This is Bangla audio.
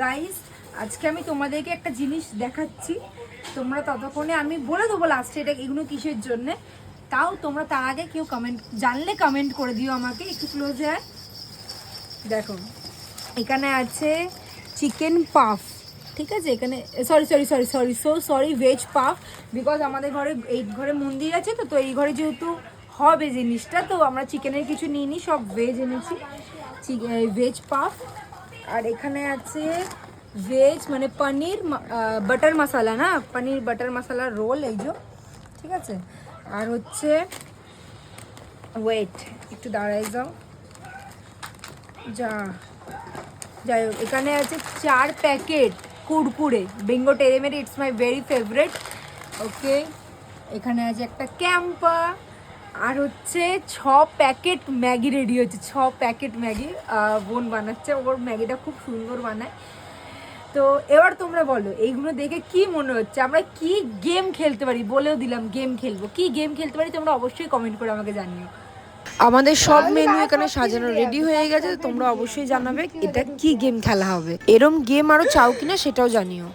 গাইস, আজকে আমি তোমাদেরকে একটা জিনিস দেখাচ্ছি। তোমরা ততক্ষণে আমি বলে দেবো লাস্টে এটা এগুলো কিসের জন্য। তাও তোমরা তার আগে কেউ জানলে কমেন্ট করে দিও আমাকে। একটু ক্লোজে আয়, দেখো এখানে আছে চিকেন পাফ, ঠিক আছে? এখানে সরি ভেজ পাফ, বিকজ আমাদের ঘরে এই ঘরে মন্দির আছে, তো এই ঘরে যেহেতু হবে জিনিসটা, তো আমরা চিকেনের কিছু নিইনি, সব ভেজ এনেছি। Veg puff. আর এখানে আছে ভেজ মানে পনির বাটার মশালা, না পনির বাটার মশালা রোল, এই যে, ঠিক আছে? আর হচ্ছে ওয়েট, একটু দাঁড়াই যাও, যাই হোক, এখানে আছে 4 packet Kurkure Bingo Tedhe Medhe, it's my very favourite. Okay, এখানে আছে একটা ক্যাম্পা, আর হচ্ছে 6 প্যাকেট ম্যাগি রেডি হচ্ছে। 6 প্যাকেট ম্যাগি বোন বানাচ্ছে, ওর ম্যাগিটা খুব সুন্দর বানায়। তো এবার তোমরা বলো এইগুলো দেখে কি মনে হচ্ছে, আমরা কি গেম খেলতে পারি? বলেও দিলাম গেম খেলবো। কি গেম খেলতে পারি তোমরা অবশ্যই কমেন্ট করে আমাকে জানিও। আমাদের সব মেনু এখানে সাজানো রেডি হয়ে গেছে, তোমরা অবশ্যই জানাবে এটা কি গেম খেলা হবে। এরম গেম আরো চাও কিনা সেটাও জানিও।